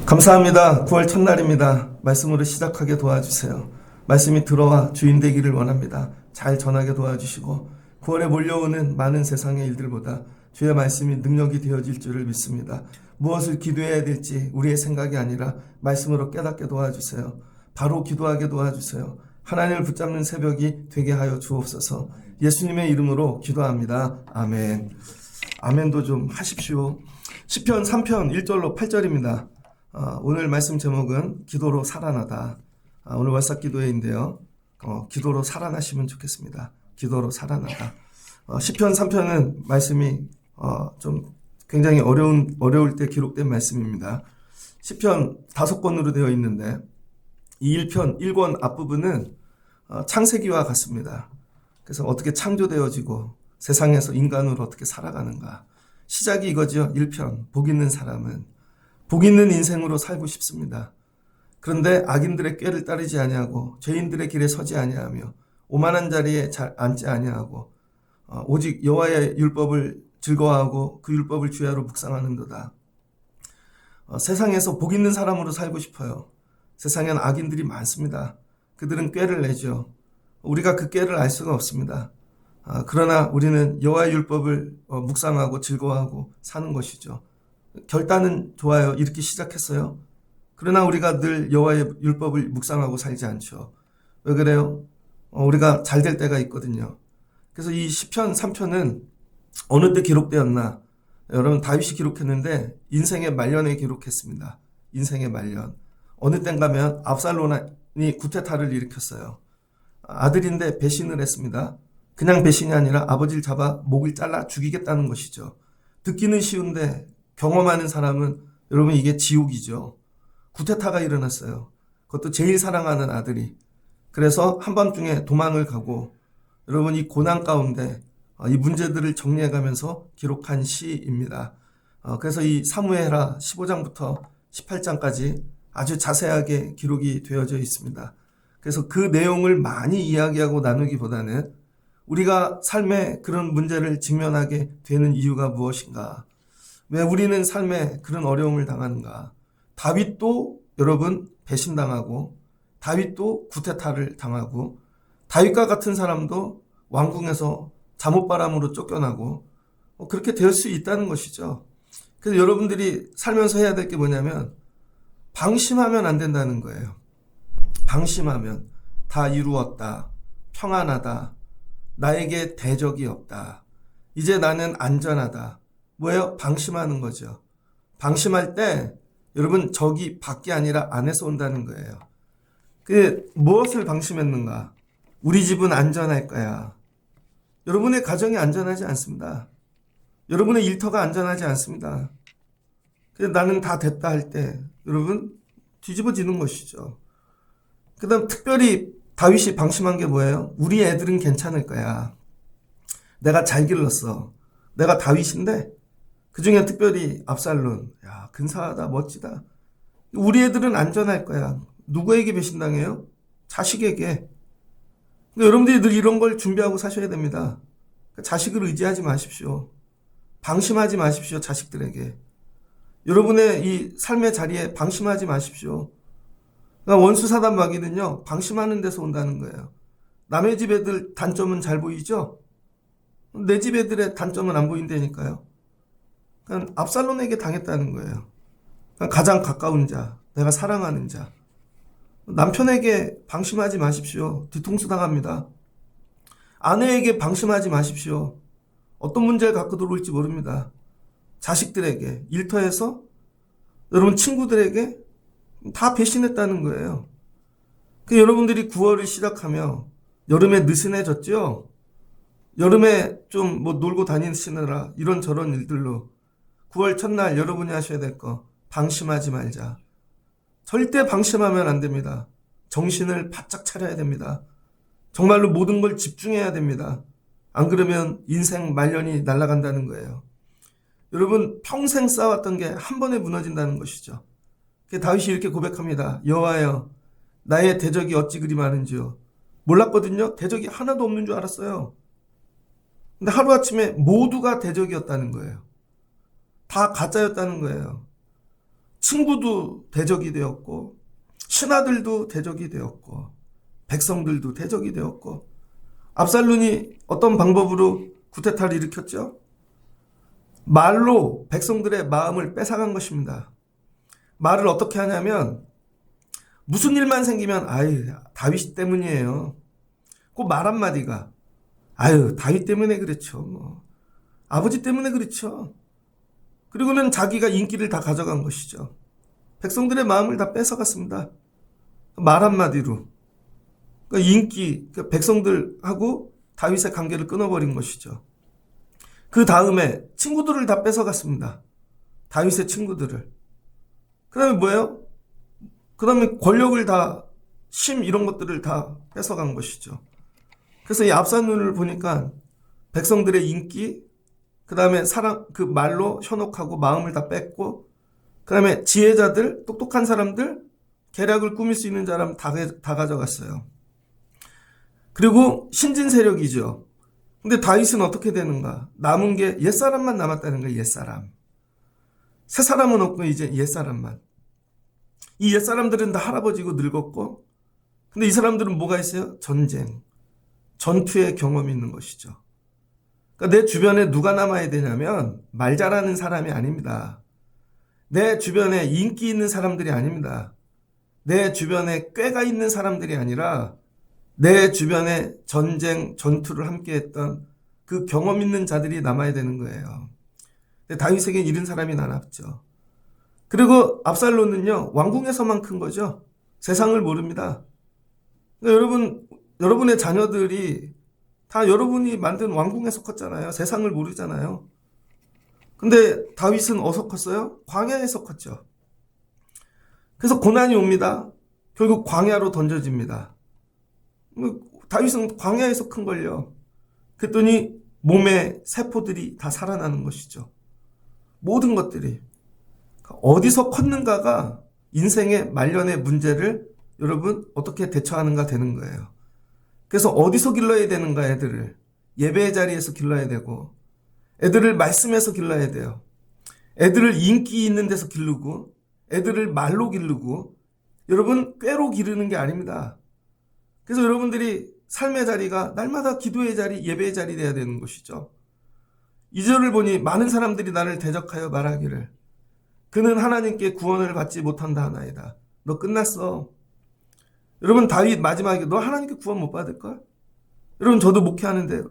감사합니다. 9월 첫날입니다. 말씀으로 시작하게 도와주세요. 말씀이 들어와 주인 되기를 원합니다. 잘 전하게 도와주시고 9월에 몰려오는 많은 세상의 일들보다 주의 말씀이 능력이 되어질 줄을 믿습니다. 무엇을 기도해야 될지 우리의 생각이 아니라 말씀으로 깨닫게 도와주세요. 바로 기도하게 도와주세요. 하나님을 붙잡는 새벽이 되게 하여 주옵소서. 예수님의 이름으로 기도합니다. 아멘. 아멘도 좀 하십시오. 시편 3편 1절로 8절입니다. 오늘 말씀 제목은 기도로 살아나다. 오늘 월삭기도회인데요. 기도로 살아나시면 좋겠습니다. 기도로 살아나다. 시편 3편은 말씀이 좀 굉장히 어려울 때 기록된 말씀입니다. 시편 5권으로 되어 있는데 이 1권 앞부분은 창세기와 같습니다. 그래서 어떻게 창조되어지고 세상에서 인간으로 어떻게 살아가는가. 시작이 이거죠. 1편. 복 있는 사람은 복 있는 인생으로 살고 싶습니다. 그런데 악인들의 꾀를 따르지 아니하고 죄인들의 길에 서지 아니하며 오만한 자리에 잘 앉지 아니하고 오직 여호와의 율법을 즐거워하고 그 율법을 주야로 묵상하는도다. 세상에서 복 있는 사람으로 살고 싶어요. 세상엔 악인들이 많습니다. 그들은 꾀를 내죠. 우리가 그 꾀를 알 수가 없습니다. 그러나 우리는 여호와의 율법을 묵상하고 즐거워하고 사는 것이죠. 결단은 좋아요. 이렇게 시작했어요. 그러나 우리가 늘 여호와의 율법을 묵상하고 살지 않죠. 왜 그래요? 우리가 잘 될 때가 있거든요. 그래서 이 시편 3편은 어느 때 기록되었나? 여러분 다윗이 기록했는데 인생의 말년에 기록했습니다. 인생의 말년. 어느 땐가면 압살롬이 구테타를 일으켰어요. 아들인데 배신을 했습니다. 그냥 배신이 아니라 아버지를 잡아 목을 잘라 죽이겠다는 것이죠. 듣기는 쉬운데 경험하는 사람은 여러분 이게 지옥이죠. 구테타가 일어났어요. 그것도 제일 사랑하는 아들이. 그래서 한밤중에 도망을 가고 여러분 이 고난 가운데 이 문제들을 정리해가면서 기록한 시입니다. 그래서 이 사무엘하 15장부터 18장까지 아주 자세하게 기록이 되어져 있습니다. 그래서 그 내용을 많이 이야기하고 나누기보다는 우리가 삶에 그런 문제를 직면하게 되는 이유가 무엇인가? 왜 우리는 삶에 그런 어려움을 당하는가? 다윗도 여러분 배신당하고 다윗도 구테타를 당하고 다윗과 같은 사람도 왕궁에서 잠옷바람으로 쫓겨나고 그렇게 될 수 있다는 것이죠. 그래서 여러분들이 살면서 해야 될 게 뭐냐면 방심하면 안 된다는 거예요. 방심하면 다 이루었다. 평안하다. 나에게 대적이 없다. 이제 나는 안전하다. 뭐예요? 방심하는 거죠. 방심할 때 여러분 적이 밖이 아니라 안에서 온다는 거예요. 무엇을 방심했는가? 우리 집은 안전할 거야. 여러분의 가정이 안전하지 않습니다. 여러분의 일터가 안전하지 않습니다. 나는 다 됐다 할 때 여러분 뒤집어지는 것이죠. 그 다음 특별히 다윗이 방심한 게 뭐예요? 우리 애들은 괜찮을 거야. 내가 잘 길렀어. 내가 다윗인데 그중에 특별히 압살롬. 야, 근사하다, 멋지다. 우리 애들은 안전할 거야. 누구에게 배신당해요? 자식에게. 그러니까 여러분들이 늘 이런 걸 준비하고 사셔야 됩니다. 자식을 의지하지 마십시오. 방심하지 마십시오. 자식들에게. 여러분의 이 삶의 자리에 방심하지 마십시오. 그러니까 원수사단 마귀는요. 방심하는 데서 온다는 거예요. 남의 집 애들 단점은 잘 보이죠? 내 집 애들의 단점은 안 보인다니까요. 그러니까 압살롬에게 당했다는 거예요. 그러니까 가장 가까운 자, 내가 사랑하는 자. 남편에게 방심하지 마십시오. 뒤통수 당합니다. 아내에게 방심하지 마십시오. 어떤 문제를 갖고 들어올지 모릅니다. 자식들에게, 일터에서, 여러분 친구들에게 다 배신했다는 거예요. 여러분들이 9월을 시작하며 여름에 느슨해졌죠? 여름에 좀 놀고 다니시느라 이런저런 일들로 9월 첫날 여러분이 하셔야 될 거 방심하지 말자. 절대 방심하면 안 됩니다. 정신을 바짝 차려야 됩니다. 정말로 모든 걸 집중해야 됩니다. 안 그러면 인생 말년이 날아간다는 거예요. 여러분 평생 쌓아왔던 게 한 번에 무너진다는 것이죠. 다윗이 이렇게 고백합니다. 여호와여 나의 대적이 어찌 그리 많은지요. 몰랐거든요. 대적이 하나도 없는 줄 알았어요. 근데 하루아침에 모두가 대적이었다는 거예요. 다 가짜였다는 거예요. 친구도 대적이 되었고, 신하들도 대적이 되었고, 백성들도 대적이 되었고, 압살론이 어떤 방법으로 쿠데타를 일으켰죠? 말로 백성들의 마음을 뺏어간 것입니다. 말을 어떻게 하냐면, 무슨 일만 생기면, 아유, 다윗 때문이에요. 그 말 한마디가, 아유, 다윗 때문에 그렇죠. 뭐. 아버지 때문에 그렇죠. 그리고는 자기가 인기를 다 가져간 것이죠. 백성들의 마음을 다 뺏어갔습니다. 말 한마디로. 그러니까 인기, 백성들하고 다윗의 관계를 끊어버린 것이죠. 그 다음에 친구들을 다 뺏어갔습니다. 다윗의 친구들을. 그 다음에 뭐예요? 그 다음에 권력을 다, 이런 것들을 다 뺏어간 것이죠. 그래서 이 압살론을 보니까 백성들의 인기, 그 다음에 그 말로 현혹하고 마음을 다 뺏고, 그 다음에 지혜자들, 똑똑한 사람들, 계략을 꾸밀 수 있는 사람 다 가져갔어요. 그리고 신진 세력이죠. 근데 다윗은 어떻게 되는가? 남은 게 옛사람만 남았다는 거예요, 옛사람. 새 사람은 없고 이제 옛사람만. 이 옛사람들은 다 할아버지고 늙었고, 근데 이 사람들은 뭐가 있어요? 전쟁, 전투의 경험이 있는 것이죠. 그러니까 내 주변에 누가 남아야 되냐면 말 잘하는 사람이 아닙니다. 내 주변에 인기 있는 사람들이 아닙니다. 내 주변에 꾀가 있는 사람들이 아니라 내 주변에 전쟁, 전투를 함께했던 그 경험 있는 자들이 남아야 되는 거예요. 다윗에겐 이런 사람이 남았죠. 그리고 압살론은요, 왕궁에서만 큰 거죠. 세상을 모릅니다. 그러니까 여러분의 자녀들이 다 여러분이 만든 왕궁에서 컸잖아요. 세상을 모르잖아요. 근데 다윗은 어디서 컸어요? 광야에서 컸죠. 그래서 고난이 옵니다. 결국 광야로 던져집니다. 다윗은 광야에서 큰 걸요. 그랬더니 몸의 세포들이 다 살아나는 것이죠. 모든 것들이. 어디서 컸는가가 인생의 말년의 문제를 여러분 어떻게 대처하는가 되는 거예요. 그래서 어디서 길러야 되는가 애들을. 예배의 자리에서 길러야 되고, 애들을 말씀에서 길러야 돼요. 애들을 인기 있는 데서 기르고, 애들을 말로 기르고, 여러분 꾀로 기르는 게 아닙니다. 그래서 여러분들이 삶의 자리가 날마다 기도의 자리, 예배의 자리 돼야 되는 것이죠. 2절을 보니 많은 사람들이 나를 대적하여 말하기를 그는 하나님께 구원을 받지 못한다 하나이다. 너 끝났어. 여러분 다윗 마지막에 너 하나님께 구원 못 받을걸? 여러분 저도 목회하는데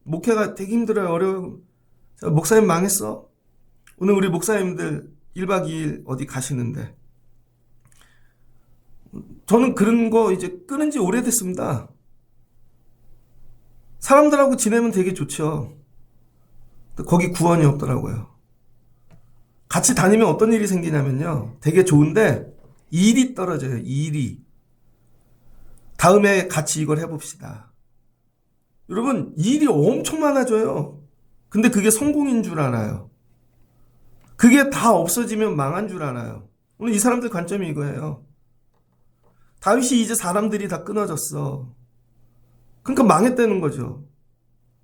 목회가 되게 힘들어요. 어려워요. 목사님 망했어. 오늘 우리 목사님들 1박 2일 어디 가시는데 저는 그런 거 이제 끊은 지 오래됐습니다. 사람들하고 지내면 되게 좋죠. 거기 구원이 없더라고요. 같이 다니면 어떤 일이 생기냐면요. 되게 좋은데 일이 떨어져요. 일이. 다음에 같이 이걸 해봅시다. 여러분 일이 엄청 많아져요. 근데 그게 성공인 줄 알아요. 그게 다 없어지면 망한 줄 알아요. 오늘 이 사람들 관점이 이거예요. 다윗이 이제 사람들이 다 끊어졌어. 그러니까 망했다는 거죠.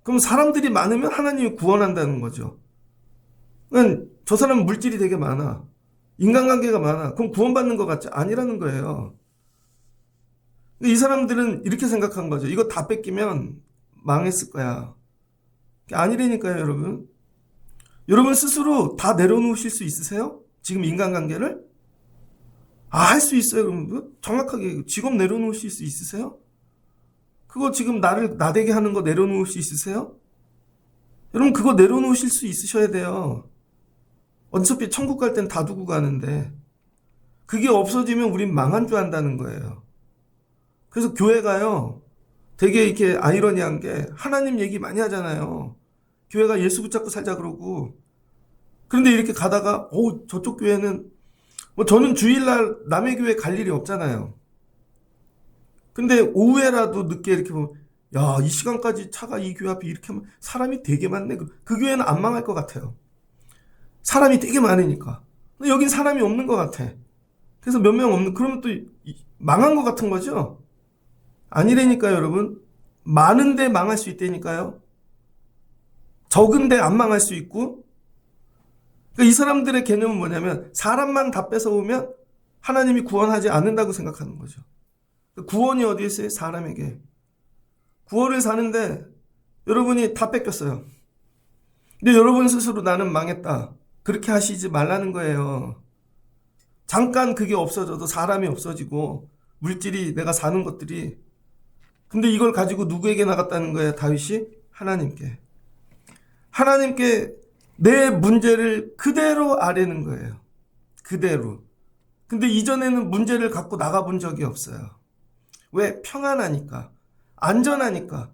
그럼 사람들이 많으면 하나님이 구원한다는 거죠. 그러니까 저 사람은 물질이 되게 많아. 인간관계가 많아. 그럼 구원받는 것 같지? 아니라는 거예요. 이 사람들은 이렇게 생각한 거죠. 이거 다 뺏기면 망했을 거야. 아니라니까요, 여러분. 여러분 스스로 다 내려놓으실 수 있으세요? 지금 인간관계를? 할 수 있어요, 여러분. 정확하게 직업 내려놓으실 수 있으세요? 그거 지금 나를 나대게 하는 거 내려놓을 수 있으세요? 여러분 그거 내려놓으실 수 있으셔야 돼요. 어차피 천국 갈 땐 다 두고 가는데 그게 없어지면 우린 망한 줄 안다는 거예요. 그래서 교회가요 되게 이렇게 아이러니한 게 하나님 얘기 많이 하잖아요. 교회가 예수 붙잡고 살자 그러고 그런데 이렇게 가다가 저쪽 교회는 뭐 저는 주일날 남의 교회 갈 일이 없잖아요. 근데 오후에라도 늦게 이렇게 보면 야, 이 시간까지 차가 이 교회 앞에 이렇게 하면 사람이 되게 많네. 그 교회는 안 망할 것 같아요. 사람이 되게 많으니까. 근데 여긴 사람이 없는 것 같아. 그래서 몇 명 없는, 그러면 또 망한 것 같은 거죠? 아니라니까요, 여러분. 많은데 망할 수 있다니까요. 적은데 안 망할 수 있고, 그러니까 이 사람들의 개념은 뭐냐면 사람만 다 뺏어오면 하나님이 구원하지 않는다고 생각하는 거죠. 구원이 어디에 있어요? 사람에게. 구원을 사는데 여러분이 다 뺏겼어요. 근데 여러분 스스로 나는 망했다, 그렇게 하시지 말라는 거예요. 잠깐 그게 없어져도 사람이 없어지고 물질이, 내가 사는 것들이, 근데 이걸 가지고 누구에게 나갔다는 거예요? 다윗이 하나님께. 하나님께 내 문제를 그대로 아뢰는 거예요. 그대로. 근데 이전에는 문제를 갖고 나가본 적이 없어요. 왜? 평안하니까. 안전하니까.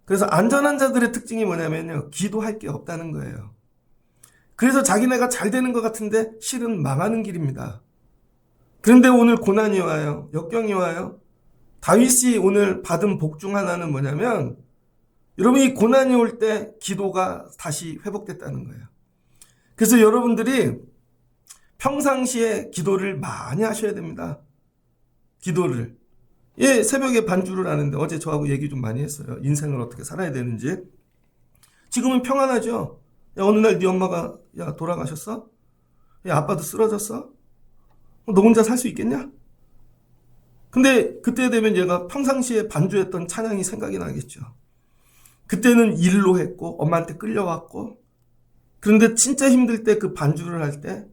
그래서 안전한 자들의 특징이 뭐냐면요, 기도할 게 없다는 거예요. 그래서 자기네가 잘 되는 것 같은데 실은 망하는 길입니다. 그런데 오늘 고난이 와요. 역경이 와요. 다윗이 오늘 받은 복 중 하나는 뭐냐면, 여러분, 이 고난이 올 때 기도가 다시 회복됐다는 거예요. 그래서 여러분들이 평상시에 기도를 많이 하셔야 됩니다. 기도를. 예, 새벽에 반주를 하는데 어제 저하고 얘기 좀 많이 했어요. 인생을 어떻게 살아야 되는지. 지금은 평안하죠. 야, 어느 날 네 엄마가 야 돌아가셨어? 야, 아빠도 쓰러졌어? 너 혼자 살 수 있겠냐? 근데 그때 되면 얘가 평상시에 반주했던 찬양이 생각이 나겠죠. 그때는 일로 했고 엄마한테 끌려왔고, 그런데 진짜 힘들 때 그 반주를 할 때,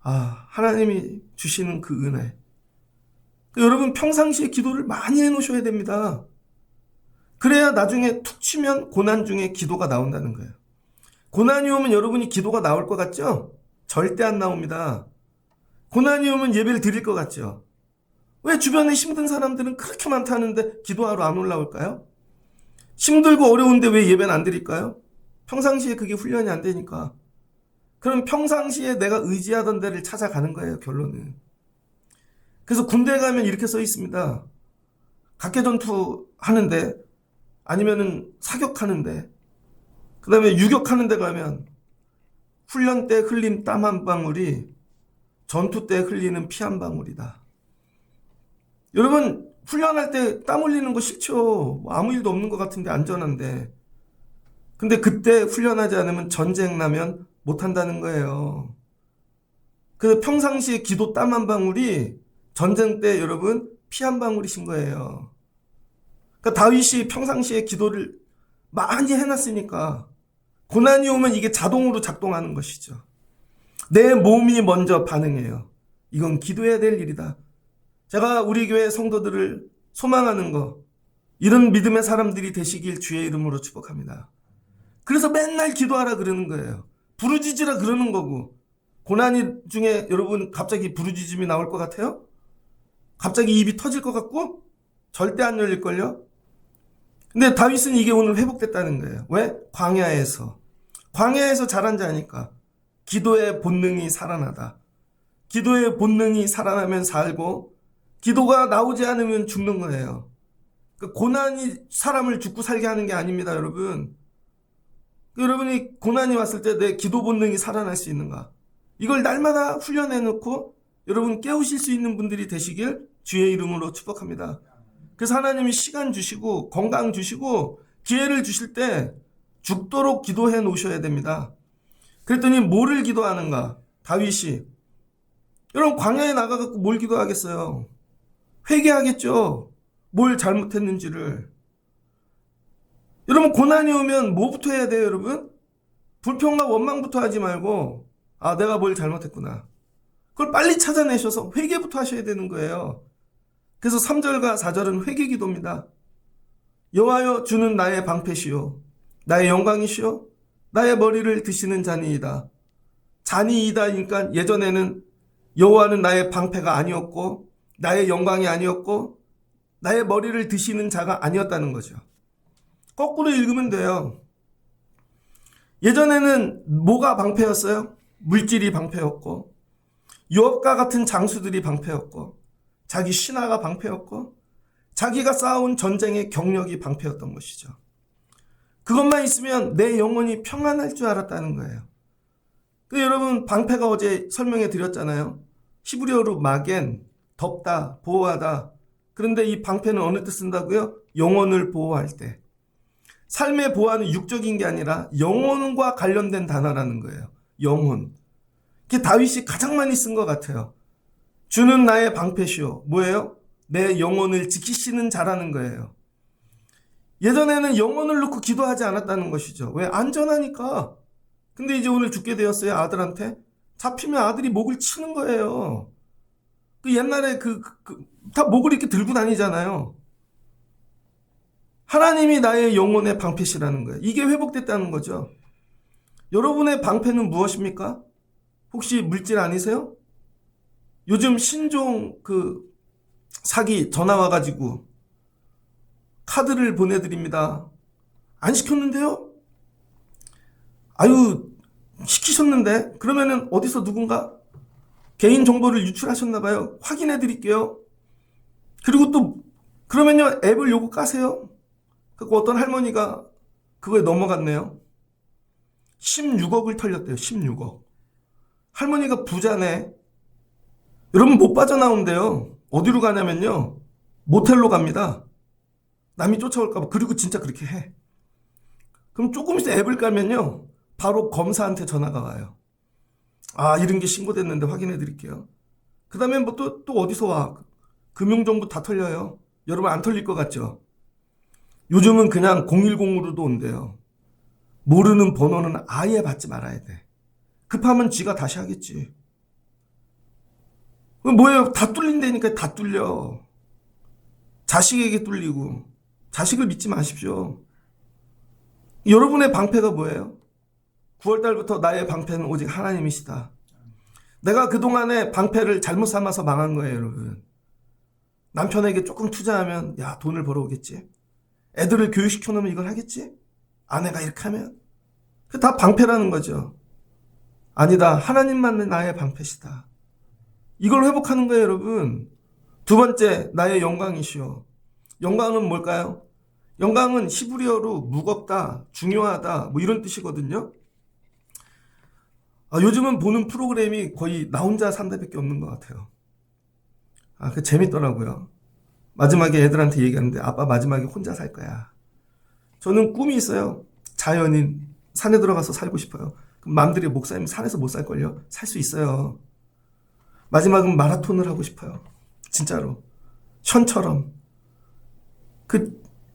아, 하나님이 주시는 그 은혜. 여러분 평상시에 기도를 많이 해놓으셔야 됩니다. 그래야 나중에 툭 치면 고난 중에 기도가 나온다는 거예요. 고난이 오면 여러분이 기도가 나올 것 같죠? 절대 안 나옵니다. 고난이 오면 예배를 드릴 것 같죠? 왜 주변에 힘든 사람들은 그렇게 많다는데 기도하러 안 올라올까요? 힘들고 어려운데 왜 예배는 안 드릴까요? 평상시에 그게 훈련이 안 되니까. 그럼 평상시에 내가 의지하던 데를 찾아가는 거예요, 결론은. 그래서 군대에 가면 이렇게 써 있습니다. 각개전투 하는데, 아니면은 사격하는데, 그 다음에 유격하는 데 가면 훈련 때 흘린 땀 한 방울이 전투 때 흘리는 피 한 방울이다. 여러분, 훈련할 때 땀 흘리는 거 싫죠. 아무 일도 없는 것 같은데, 안전한데. 근데 그때 훈련하지 않으면 전쟁 나면 못한다는 거예요. 그래서 평상시에 기도 땀 한 방울이 전쟁 때 여러분 피 한 방울이신 거예요. 그러니까 다윗이 평상시에 기도를 많이 해놨으니까 고난이 오면 이게 자동으로 작동하는 것이죠. 내 몸이 먼저 반응해요. 이건 기도해야 될 일이다. 제가 우리 교회 성도들을 소망하는 거, 이런 믿음의 사람들이 되시길 주의 이름으로 축복합니다. 그래서 맨날 기도하라 그러는 거예요. 부르짖으라 그러는 거고. 고난이 중에 여러분 갑자기 부르짖음이 나올 것 같아요? 갑자기 입이 터질 것 같고? 절대 안 열릴걸요? 근데 다윗은 이게 오늘 회복됐다는 거예요. 왜? 광야에서 자란 자니까. 기도의 본능이 살아나다. 기도의 본능이 살아나면 살고, 기도가 나오지 않으면 죽는 거예요. 고난이 사람을 죽고 살게 하는 게 아닙니다, 여러분. 여러분이 고난이 왔을 때 내 기도 본능이 살아날 수 있는가? 이걸 날마다 훈련해 놓고 여러분 깨우실 수 있는 분들이 되시길 주의 이름으로 축복합니다. 그래서 하나님이 시간 주시고 건강 주시고 기회를 주실 때 죽도록 기도해 놓으셔야 됩니다. 그랬더니 뭐를 기도하는가? 다윗이. 여러분 광야에 나가갖고 뭘 기도하겠어요? 회개하겠죠. 뭘 잘못했는지를. 여러분 고난이 오면 뭐부터 해야 돼요, 여러분? 불평과 원망부터 하지 말고, 아, 내가 뭘 잘못했구나. 그걸 빨리 찾아내셔서 회개부터 하셔야 되는 거예요. 그래서 3절과 4절은 회개 기도입니다. 여호와여, 주는 나의 방패시오, 나의 영광이시오, 나의 머리를 드시는 자니이다. 자니이다니까 예전에는 여호와는 나의 방패가 아니었고 나의 영광이 아니었고 나의 머리를 드시는 자가 아니었다는 거죠. 거꾸로 읽으면 돼요. 예전에는 뭐가 방패였어요? 물질이 방패였고, 요압과 같은 장수들이 방패였고, 자기 신하가 방패였고, 자기가 쌓아온 전쟁의 경력이 방패였던 것이죠. 그것만 있으면 내 영혼이 평안할 줄 알았다는 거예요. 여러분 방패가 어제 설명해 드렸잖아요. 히브리어로 마겐, 덮다, 보호하다. 그런데 이 방패는 어느 때 쓴다고요? 영혼을 보호할 때. 삶의 보안은 육적인 게 아니라 영혼과 관련된 단어라는 거예요. 영혼. 그게 다윗이 가장 많이 쓴 것 같아요. 주는 나의 방패시오. 뭐예요? 내 영혼을 지키시는 자라는 거예요. 예전에는 영혼을 놓고 기도하지 않았다는 것이죠. 왜? 안전하니까. 근데 이제 오늘 죽게 되었어요. 아들한테. 잡히면 아들이 목을 치는 거예요. 그 옛날에 다 목을 이렇게 들고 다니잖아요. 하나님이 나의 영혼의 방패시라는 거예요. 이게 회복됐다는 거죠. 여러분의 방패는 무엇입니까? 혹시 물질 아니세요? 요즘 신종 사기 전화 와가지고 카드를 보내드립니다. 안 시켰는데요? 아유, 시키셨는데? 그러면은 어디서 누군가 개인정보를 유출하셨나봐요. 확인해드릴게요. 그리고 또 그러면요, 앱을 요거 까세요. 그리고 어떤 할머니가 그거에 넘어갔네요. 16억을 털렸대요. 16억. 할머니가 부자네. 여러분 못 빠져나온대요. 어디로 가냐면요, 모텔로 갑니다. 남이 쫓아올까봐. 그리고 진짜 그렇게 해. 그럼 조금 있어 앱을 깔면요, 바로 검사한테 전화가 와요. 아, 이런 게 신고됐는데 확인해 드릴게요. 그 다음에 뭐 또 어디서 와? 금융정보 다 털려요. 여러분 안 털릴 것 같죠? 요즘은 그냥 010으로도 온대요. 모르는 번호는 아예 받지 말아야 돼. 급하면 지가 다시 하겠지. 뭐예요? 다 뚫린다니까. 다 뚫려. 자식에게 뚫리고. 자식을 믿지 마십시오. 여러분의 방패가 뭐예요? 9월달부터 나의 방패는 오직 하나님이시다. 내가 그동안에 방패를 잘못 삼아서 망한 거예요, 여러분. 남편에게 조금 투자하면 야, 돈을 벌어오겠지. 애들을 교육시켜놓으면 이걸 하겠지. 아내가 이렇게 하면. 그게 다 방패라는 거죠. 아니다. 하나님만 나의 방패시다. 이걸 회복하는 거예요, 여러분. 두 번째, 나의 영광이시오. 영광은 뭘까요? 영광은 히브리어로 무겁다, 중요하다, 뭐 이런 뜻이거든요. 요즘은 보는 프로그램이 거의 나 혼자 산다밖에 없는 것 같아요. 그 재밌더라고요. 마지막에 애들한테 얘기하는데 아빠 마지막에 혼자 살 거야. 저는 꿈이 있어요. 자연인, 산에 들어가서 살고 싶어요. 그럼 맘들이 목사님 산에서 못 살걸요? 살 수 있어요. 마지막은 마라톤을 하고 싶어요. 진짜로. 션처럼.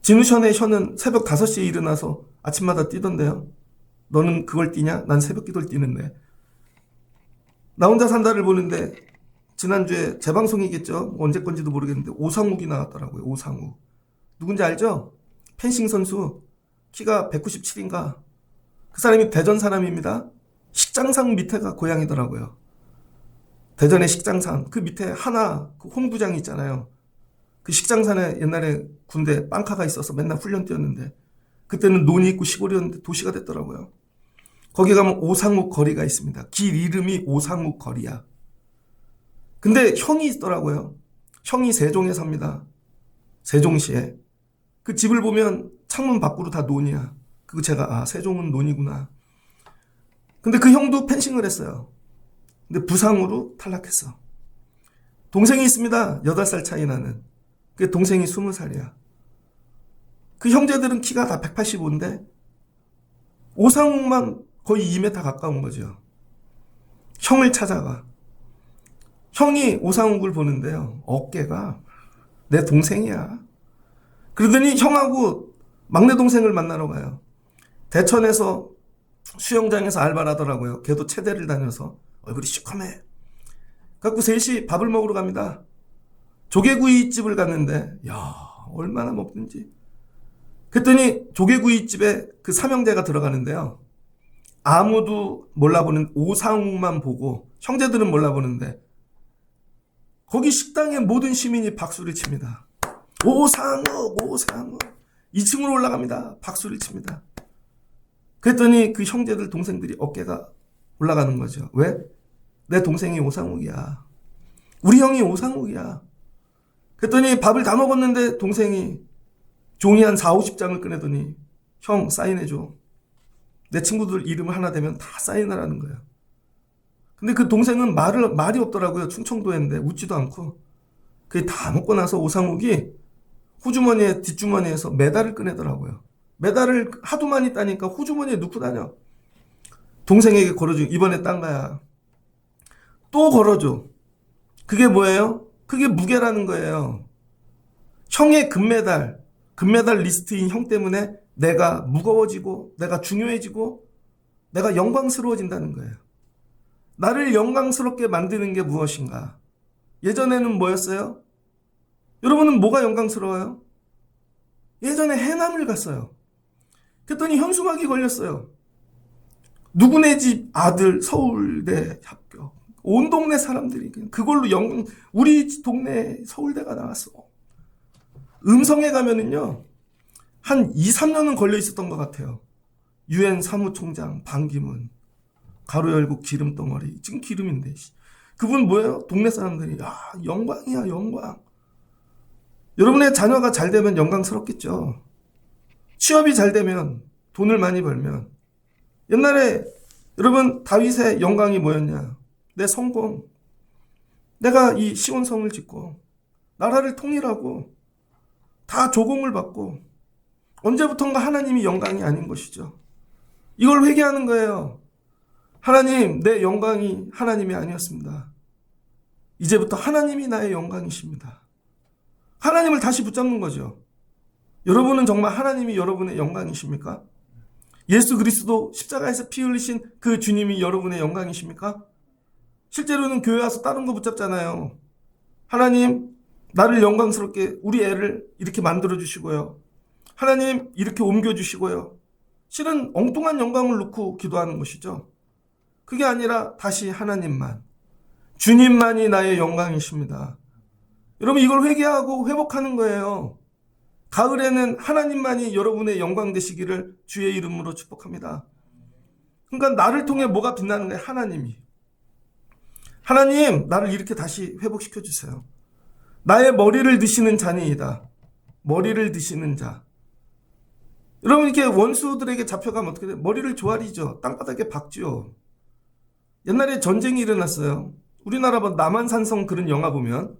진우션의 션은 새벽 5시에 일어나서 아침마다 뛰던데요. 너는 그걸 뛰냐? 난 새벽 기도를 뛰는데. 나 혼자 산다를 보는데 지난주에 재방송이겠죠? 언제 건지도 모르겠는데 오상욱이 나왔더라고요. 오상욱. 누군지 알죠? 펜싱 선수. 키가 197인가. 그 사람이 대전 사람입니다. 식장산 밑에가 고향이더라고요. 대전의 식장산. 그 밑에 하나 그 홈구장이 있잖아요. 그 식장산에 옛날에 군대 빵카가 있어서 맨날 훈련 뛰었는데 그때는 논이 있고 시골이었는데 도시가 됐더라고요. 거기 가면 오상욱 거리가 있습니다. 길 이름이 오상욱 거리야. 근데 형이 있더라고요. 형이 세종에 삽니다. 세종시에. 그 집을 보면 창문 밖으로 다 논이야. 그거 제가 세종은 논이구나. 근데 그 형도 펜싱을 했어요. 근데 부상으로 탈락했어. 동생이 있습니다. 8살 차이 나는. 그 동생이 20살이야. 그 형제들은 키가 다 185인데 오상욱만 거의 2m 가까운 거죠. 형을 찾아가. 형이 오상욱을 보는데요. 어깨가 내 동생이야. 그러더니 형하고 막내 동생을 만나러 가요. 대천에서 수영장에서 알바를 하더라고요. 걔도 체대를 다녀서 얼굴이 시커매. 그래갖고 셋이 밥을 먹으러 갑니다. 조개구이집을 갔는데 야, 얼마나 먹든지. 그랬더니 조개구이집에 그 삼형제가 들어가는데요. 아무도 몰라보는 오상욱만 보고 형제들은 몰라보는데 거기 식당에 모든 시민이 박수를 칩니다. 오상욱, 오상욱. 2층으로 올라갑니다. 박수를 칩니다. 그랬더니 그 형제들 동생들이 어깨가 올라가는 거죠. 왜? 내 동생이 오상욱이야. 우리 형이 오상욱이야. 그랬더니 밥을 다 먹었는데 동생이 종이 한 4, 50장을 꺼내더니 형 사인해줘. 내 친구들 이름 하나 되면 다 사인하라는 거예요. 근데 그 동생은 말이 없더라고요. 충청도였는데 웃지도 않고. 그게 다 먹고 나서 오상욱이 호주머니에 뒷주머니에서 메달을 꺼내더라고요. 메달을 하도 많이 따니까 호주머니에 넣고 다녀. 동생에게 걸어줘. 이번에 딴 거야. 또 걸어줘. 그게 뭐예요? 그게 무게라는 거예요. 형의 금메달 리스트인 형 때문에 내가 무거워지고 내가 중요해지고 내가 영광스러워진다는 거예요. 나를 영광스럽게 만드는 게 무엇인가? 예전에는 뭐였어요? 여러분은 뭐가 영광스러워요? 예전에 해남을 갔어요. 그랬더니 현수막이 걸렸어요. 누구네 집 아들 서울대 합격. 온 동네 사람들이 그걸로 우리 동네 서울대가 나왔어. 음성에 가면은요, 한 2, 3년은 걸려 있었던 것 같아요. UN 사무총장 반기문, 가로 열고 기름 덩어리. 지금 기름인데. 그분 뭐예요? 동네 사람들이, 야, 영광이야, 영광. 여러분의 자녀가 잘 되면 영광스럽겠죠. 취업이 잘 되면, 돈을 많이 벌면. 옛날에 여러분 다윗의 영광이 뭐였냐? 내 성공. 내가 이 시온성을 짓고 나라를 통일하고 다 조공을 받고 언제부턴가 하나님이 영광이 아닌 것이죠. 이걸 회개하는 거예요. 하나님, 내 영광이 하나님이 아니었습니다. 이제부터 하나님이 나의 영광이십니다. 하나님을 다시 붙잡는 거죠. 여러분은 정말 하나님이 여러분의 영광이십니까? 예수 그리스도 십자가에서 피 흘리신 그 주님이 여러분의 영광이십니까? 실제로는 교회 와서 다른 거 붙잡잖아요. 하나님, 나를 영광스럽게 우리 애를 이렇게 만들어 주시고요. 하나님, 이렇게 옮겨 주시고요. 실은 엉뚱한 영광을 놓고 기도하는 것이죠. 그게 아니라 다시 하나님만, 주님만이 나의 영광이십니다. 여러분, 이걸 회개하고 회복하는 거예요. 가을에는 하나님만이 여러분의 영광 되시기를 주의 이름으로 축복합니다. 그러니까 나를 통해 뭐가 빛나는 거예요? 하나님이. 하나님, 나를 이렇게 다시 회복시켜 주세요. 나의 머리를 드시는 자니이다. 머리를 드시는 자. 여러분, 이렇게 원수들에게 잡혀가면 어떻게 돼요? 머리를 조아리죠. 땅바닥에 박지요. 옛날에 전쟁이 일어났어요. 우리나라 뭐 남한산성 그런 영화 보면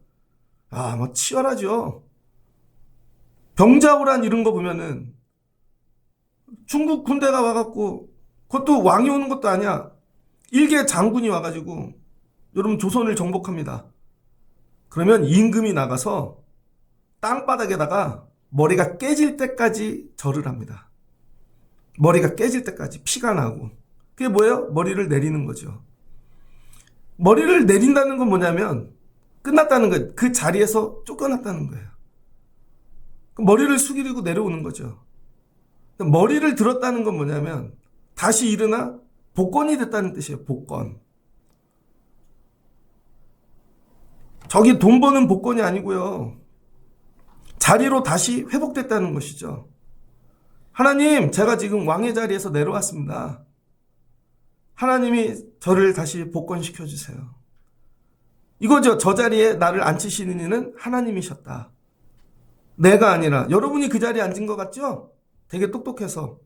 뭐 치열하죠. 병자호란 이런 거 보면은 중국 군대가 와갖고, 그것도 왕이 오는 것도 아니야. 일개 장군이 와가지고 여러분 조선을 정복합니다. 그러면 임금이 나가서 땅바닥에다가 머리가 깨질 때까지 절을 합니다. 머리가 깨질 때까지 피가 나고. 그게 뭐예요? 머리를 내리는 거죠. 머리를 내린다는 건 뭐냐면 끝났다는 거예요. 그 자리에서 쫓겨났다는 거예요. 머리를 숙이고 내려오는 거죠. 머리를 들었다는 건 뭐냐면 다시 일어나 복권이 됐다는 뜻이에요. 복권. 저기 돈 버는 복권이 아니고요. 자리로 다시 회복됐다는 것이죠. 하나님, 제가 지금 왕의 자리에서 내려왔습니다. 하나님이 저를 다시 복권시켜 주세요. 이거죠. 저 자리에 나를 앉히시는 이는 하나님이셨다. 내가 아니라. 여러분이 그 자리에 앉은 것 같죠? 되게 똑똑해서.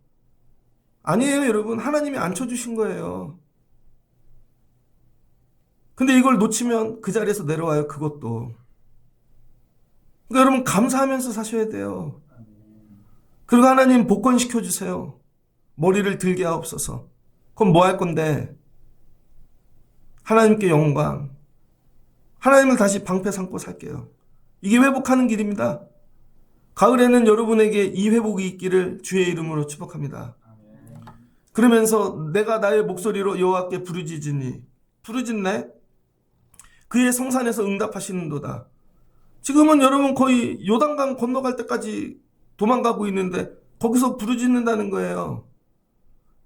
아니에요, 여러분. 하나님이 앉혀주신 거예요. 근데 이걸 놓치면 그 자리에서 내려와요, 그것도. 그러니까 여러분, 감사하면서 사셔야 돼요. 그리고 하나님 복권 시켜주세요. 머리를 들게 하옵소서. 그럼 뭐 할 건데? 하나님께 영광. 하나님을 다시 방패 삼고 살게요. 이게 회복하는 길입니다. 가을에는 여러분에게 이 회복이 있기를 주의 이름으로 축복합니다. 그러면서 내가 나의 목소리로 여호와께 부르짖으니 부르짖네? 그의 성산에서 응답하시는도다. 지금은 여러분 거의 요단강 건너갈 때까지 도망가고 있는데 거기서 부르짖는다는 거예요.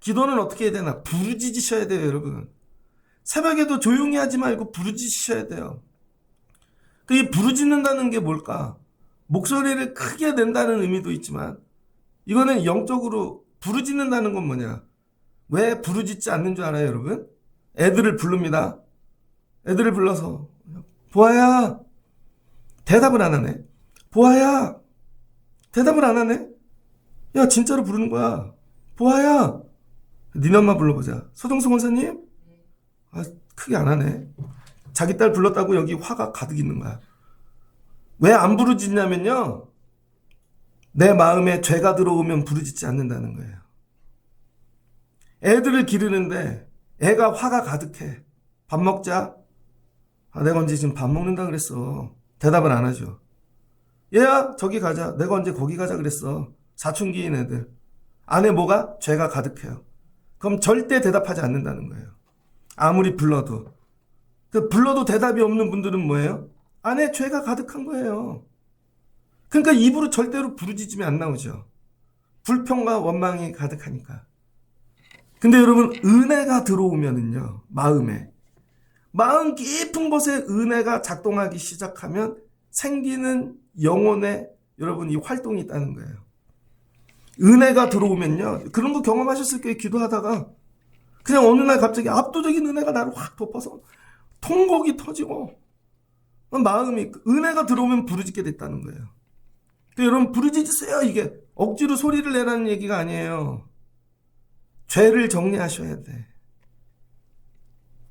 기도는 어떻게 해야 되나? 부르짖으셔야 돼요, 여러분. 새벽에도 조용히 하지 말고 부르짖으셔야 돼요. 이 부르짖는다는 게 뭘까? 목소리를 크게 낸다는 의미도 있지만 이거는 영적으로 부르짖는다는 건 뭐냐? 왜 부르짖지 않는 줄 알아요, 여러분? 애들을 부릅니다. 애들을 불러서 보아야, 대답을 안 하네. 보아야, 대답을 안 하네. 야, 진짜로 부르는 거야. 보아야, 니네 엄마 불러보자. 서정수 권사님? 크게 안 하네. 자기 딸 불렀다고 여기 화가 가득 있는 거야. 왜 안 부르짖냐면요, 내 마음에 죄가 들어오면 부르짖지 않는다는 거예요. 애들을 기르는데 애가 화가 가득해. 밥 먹자. 내가 언제 지금 밥 먹는다 그랬어. 대답을 안 하죠. 얘야 저기 가자. 내가 언제 거기 가자 그랬어. 사춘기인 애들. 안에 뭐가? 죄가 가득해요. 그럼 절대 대답하지 않는다는 거예요. 아무리 불러도. 불러도 대답이 없는 분들은 뭐예요? 안에 죄가 가득한 거예요. 그러니까 입으로 절대로 부르짖음이 안 나오죠. 불평과 원망이 가득하니까. 근데 여러분, 은혜가 들어오면은요, 마음 깊은 곳에 은혜가 작동하기 시작하면 생기는 영혼의 여러분 이 활동이 있다는 거예요. 은혜가 들어오면요, 그런 거 경험하셨을 거예요. 기도하다가 그냥 어느 날 갑자기 압도적인 은혜가 나를 확 덮어서 통곡이 터지고 마음이 은혜가 들어오면 부르짖게 됐다는 거예요. 여러분 부르짖으세요. 이게 억지로 소리를 내라는 얘기가 아니에요. 죄를 정리하셔야 돼.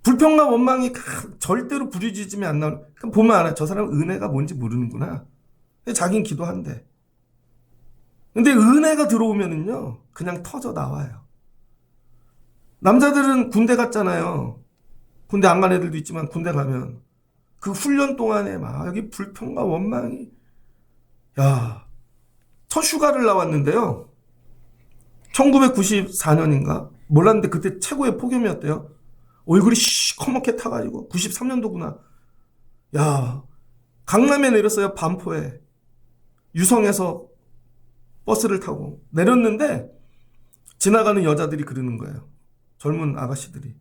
불평과 원망이 절대로 부르짖음이 안 나오는. 그럼 보면 알아. 저 사람은 은혜가 뭔지 모르는구나. 자기는 기도한대. 근데 은혜가 들어오면은요, 그냥 터져 나와요. 남자들은 군대 갔잖아요. 군대 안 간 애들도 있지만 군대 가면 그 훈련 동안에 막 여기 불평과 원망이, 첫 휴가를 나왔는데요. 1994년인가? 몰랐는데 그때 최고의 폭염이었대요. 얼굴이 시커멓게 타가지고 93년도구나. 강남에 내렸어요. 반포에. 유성에서 버스를 타고 내렸는데 지나가는 여자들이 그러는 거예요. 젊은 아가씨들이.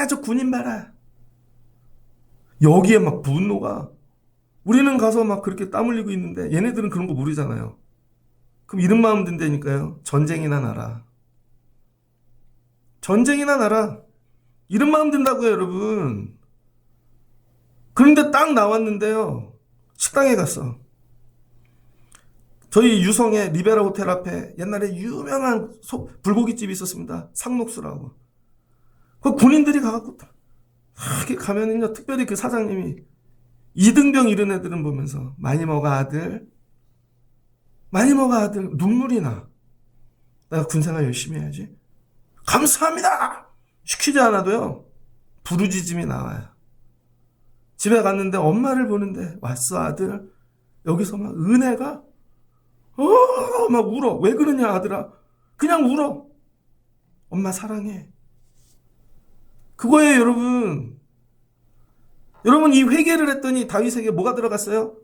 저 군인 봐라. 여기에 막 분노가. 우리는 가서 막 그렇게 땀 흘리고 있는데 얘네들은 그런 거 모르잖아요. 그럼 이런 마음 든다니까요. 전쟁이나 나라. 전쟁이나 나라. 이런 마음 든다고요, 여러분. 그런데 딱 나왔는데요. 식당에 갔어. 저희 유성에 리베라 호텔 앞에 옛날에 유명한 불고기집이 있었습니다. 상록수라고. 그 군인들이 가갖고 이렇게 가면은요, 특별히 그 사장님이 이등병 이런 애들은 보면서 많이 먹어 아들. 많이 먹어 아들. 눈물이 나. 내가 군생활 열심히 해야지. 감사합니다. 시키지 않아도요, 부르짖음이 나와요. 집에 갔는데 엄마를 보는데 왔어 아들. 여기서 막 은혜가 막 울어. 왜 그러냐 아들아. 그냥 울어. 엄마 사랑해. 그거예요 여러분. 여러분 이 회개를 했더니 다윗에게 뭐가 들어갔어요?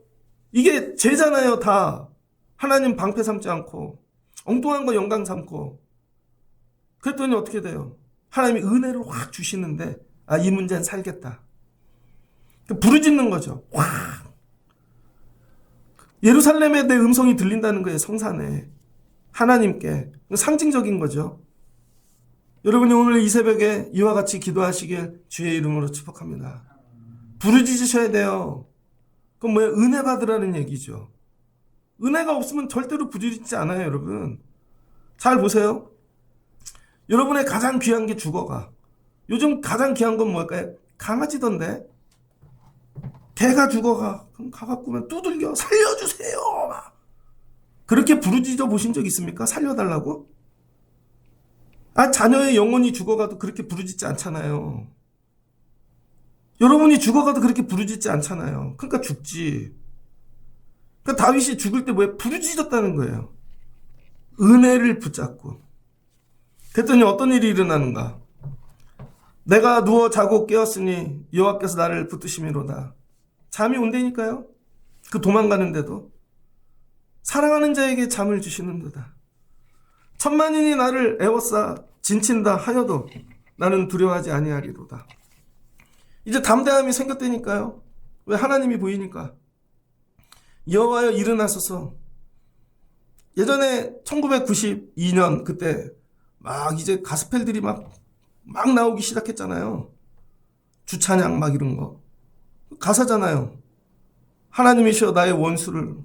이게 죄잖아요 다. 하나님 방패 삼지 않고 엉뚱한 거 영광 삼고. 그랬더니 어떻게 돼요? 하나님이 은혜를 확 주시는데 이 문제는 살겠다. 부르짖는 거죠. 확. 예루살렘에 내 음성이 들린다는 거예요. 성산에. 하나님께. 상징적인 거죠. 여러분이 오늘 이 새벽에 이와 같이 기도하시길 주의 이름으로 축복합니다. 부르짖으셔야 돼요. 그럼 뭐예요? 은혜 받으라는 얘기죠. 은혜가 없으면 절대로 부르짖지 않아요, 여러분. 잘 보세요. 여러분의 가장 귀한 게 죽어가. 요즘 가장 귀한 건 뭘까요? 강아지던데. 개가 죽어가. 그럼 가갖고 두들겨. 살려주세요. 막. 그렇게 부르짖어 보신 적 있습니까? 살려달라고? 자녀의 영혼이 죽어가도 그렇게 부르짖지 않잖아요. 여러분이 죽어가도 그렇게 부르짖지 않잖아요. 그러니까 죽지. 그러니까 다윗이 죽을 때 뭐예요? 부르짖었다는 거예요. 은혜를 붙잡고. 그랬더니 어떤 일이 일어나는가? 내가 누워 자고 깨었으니 여호와께서 나를 붙드심이로다. 잠이 온다니까요. 그 도망가는데도 사랑하는 자에게 잠을 주시는도다. 천만인이 나를 애워싸 진친다 하여도 나는 두려워하지 아니하리로다. 이제 담대함이 생겼다니까요. 왜? 하나님이 보이니까. 여호와여 일어나소서. 예전에 1992년 그때 막 이제 가스펠들이 막 나오기 시작했잖아요. 주찬양 막 이런 거. 가사잖아요. 하나님이시여 나의 원수를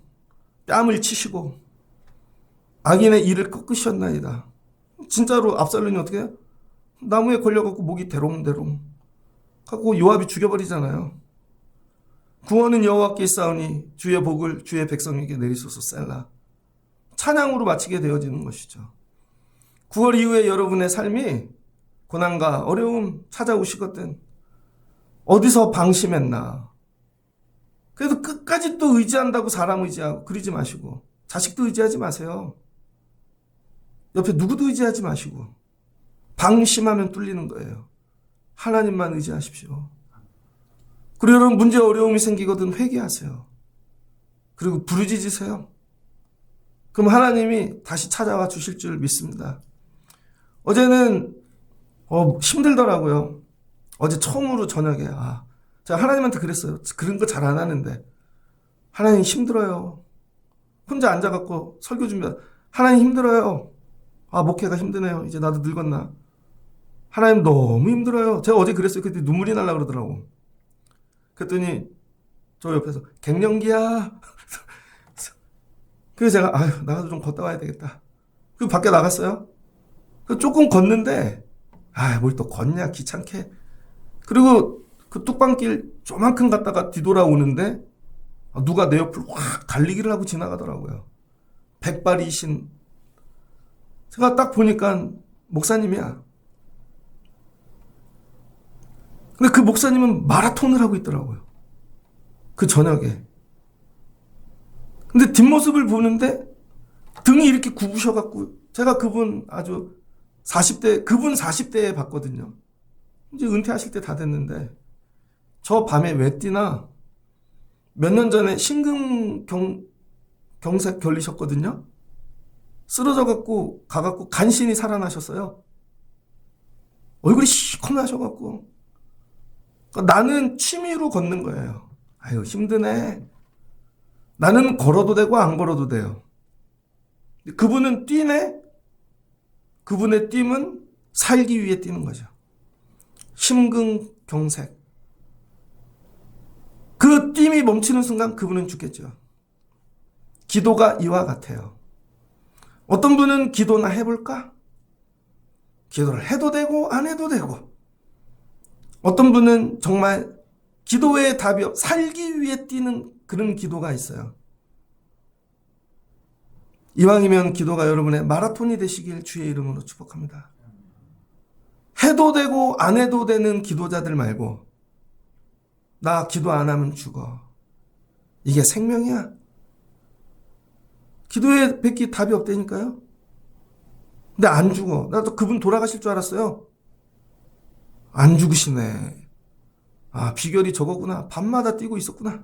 뺨을 치시고 악인의 이를 꺾으셨나이다. 진짜로 압살롬이 어떻게 해요? 나무에 걸려갖고 목이 대롱대롱 하고 요압이 죽여버리잖아요. 구원은 여호와께 있사오니 주의 복을 주의 백성에게 내리소서 셀라. 찬양으로 마치게 되어지는 것이죠. 9월 이후에 여러분의 삶이 고난과 어려움 찾아오시거든. 어디서 방심했나. 그래도 끝까지 또 의지한다고 사람 의지하고 그러지 마시고, 자식도 의지하지 마세요. 옆에 누구도 의지하지 마시고, 방심하면 뚫리는 거예요. 하나님만 의지하십시오. 그리고 여러분 문제 어려움이 생기거든 회개하세요. 그리고 부르짖으세요. 그럼 하나님이 다시 찾아와 주실 줄 믿습니다. 어제는 힘들더라고요. 어제 처음으로 저녁에 제가 하나님한테 그랬어요. 그런 거 잘 안 하는데 하나님 힘들어요. 혼자 앉아갖고 설교 준비하다 하나님 힘들어요. 목회가 힘드네요. 이제 나도 늙었나. 하나님 너무 힘들어요. 제가 어제 그랬어요. 그때 눈물이 날라 그러더라고. 그랬더니 저 옆에서 갱년기야. 그래서 제가 나가서 좀 걷다 와야 되겠다. 그리고 밖에 나갔어요. 조금 걷는데 뭘 또 걷냐 귀찮게. 그리고 그 뚝방길 조만큼 갔다가 뒤돌아오는데 누가 내 옆을 확 달리기를 하고 지나가더라고요. 백발이신. 제가 딱 보니까 목사님이야. 근데 그 목사님은 마라톤을 하고 있더라고요. 그 저녁에. 근데 뒷모습을 보는데 등이 이렇게 굽으셔갖고 제가 그분 아주 40대, 그분 40대에 봤거든요. 이제 은퇴하실 때 다 됐는데 저 밤에 왜 뛰나? 몇 년 전에 심근경색 걸리셨거든요. 쓰러져갖고 가갖고 간신히 살아나셨어요. 얼굴이 시커매하셔갖고. 그러니까 나는 취미로 걷는 거예요. 힘드네. 나는 걸어도 되고 안 걸어도 돼요. 그분은 뛰네. 그분의 뛴은 살기 위해 뛰는 거죠. 심근경색. 그 뛴이 멈추는 순간 그분은 죽겠죠. 기도가 이와 같아요. 어떤 분은 기도나 해볼까? 기도를 해도 되고 안 해도 되고. 어떤 분은 정말 기도의 답이 살기 위해 뛰는 그런 기도가 있어요. 이왕이면 기도가 여러분의 마라톤이 되시길 주의 이름으로 축복합니다. 해도 되고 안 해도 되는 기도자들 말고 나 기도 안 하면 죽어. 이게 생명이야. 기도에 뵙기 답이 없다니까요. 근데 안 죽어. 나도 그분 돌아가실 줄 알았어요. 안 죽으시네. 비결이 저거구나. 밤마다 뛰고 있었구나.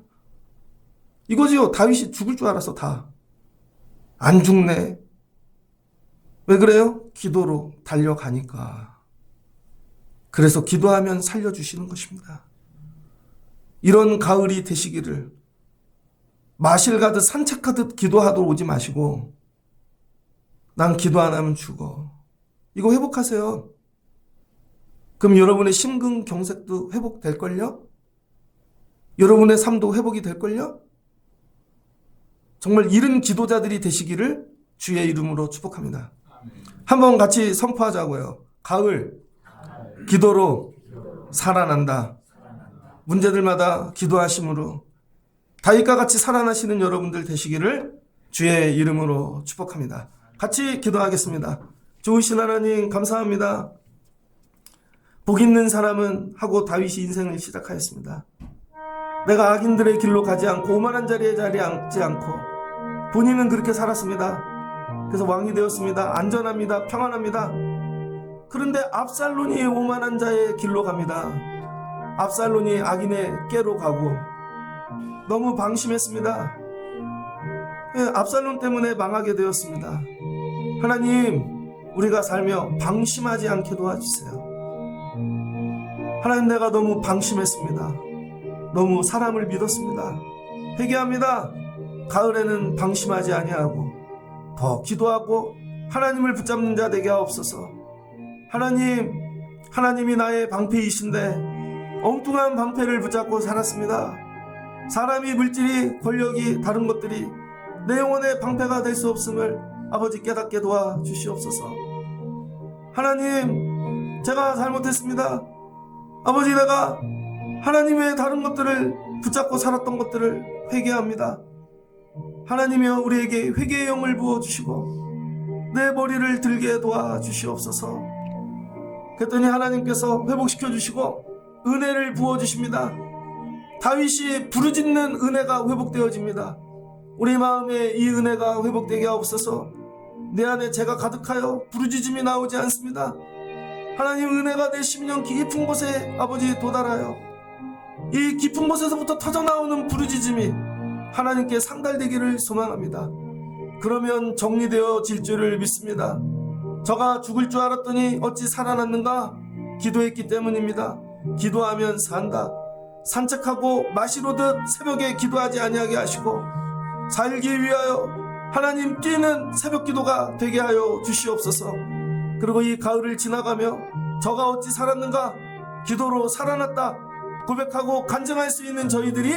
이거지요. 다윗이 죽을 줄 알았어. 다. 안 죽네. 왜 그래요? 기도로 달려가니까. 그래서 기도하면 살려주시는 것입니다. 이런 가을이 되시기를 마실 가듯 산책하듯 기도하도록 오지 마시고 난 기도 안 하면 죽어. 이거 회복하세요. 그럼 여러분의 심근경색도 회복될걸요? 여러분의 삶도 회복이 될걸요? 정말 이른 기도자들이 되시기를 주의 이름으로 축복합니다. 한번 같이 선포하자고요. 가을, 기도로 살아난다. 문제들마다 기도하심으로 다윗과 같이 살아나시는 여러분들 되시기를 주의 이름으로 축복합니다. 같이 기도하겠습니다. 좋으신 하나님 감사합니다. 복 있는 사람은 하고 다윗이 인생을 시작하였습니다. 내가 악인들의 길로 가지 않고 오만한 자리에 앉지 않고 본인은 그렇게 살았습니다. 그래서 왕이 되었습니다. 안전합니다. 평안합니다. 그런데 압살론이 오만한 자의 길로 갑니다. 압살론이 악인의 꾀로 가고 너무 방심했습니다. 압살론 때문에 망하게 되었습니다. 하나님, 우리가 살며 방심하지 않게 도와주세요. 하나님, 내가 너무 방심했습니다. 너무 사람을 믿었습니다. 회개합니다. 가을에는 방심하지 아니하고 더 기도하고 하나님을 붙잡는 자 되게 하옵소서. 하나님, 하나님이 나의 방패이신데 엉뚱한 방패를 붙잡고 살았습니다. 사람이, 물질이, 권력이, 다른 것들이 내 영혼의 방패가 될 수 없음을 아버지 깨닫게 도와주시옵소서. 하나님, 제가 잘못했습니다. 아버지, 내가 하나님의 다른 것들을 붙잡고 살았던 것들을 회개합니다. 하나님이여 우리에게 회개의 영을 부어주시고 내 머리를 들게 도와주시옵소서. 그랬더니 하나님께서 회복시켜 주시고 은혜를 부어주십니다. 다윗이 부르짖는 은혜가 회복되어집니다. 우리 마음에 이 은혜가 회복되게 하옵소서. 내 안에 죄가 가득하여 부르짖음이 나오지 않습니다. 하나님 은혜가 내 심령 깊은 곳에 아버지 도달하여 이 깊은 곳에서부터 터져나오는 부르짖음이 하나님께 상달되기를 소망합니다. 그러면 정리되어질 줄을 믿습니다. 저가 죽을 줄 알았더니 어찌 살아났는가? 기도했기 때문입니다. 기도하면 산다. 산책하고 마시로듯 새벽에 기도하지 아니하게 하시고 살기 위하여 하나님 뛰는 새벽 기도가 되게 하여 주시옵소서. 그리고 이 가을을 지나가며 저가 어찌 살았는가? 기도로 살아났다 고백하고 간증할 수 있는 저희들이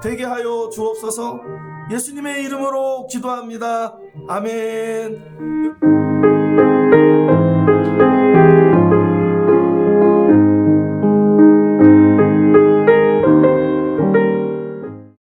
되게 하여 주옵소서. 예수님의 이름으로 기도합니다. 아멘.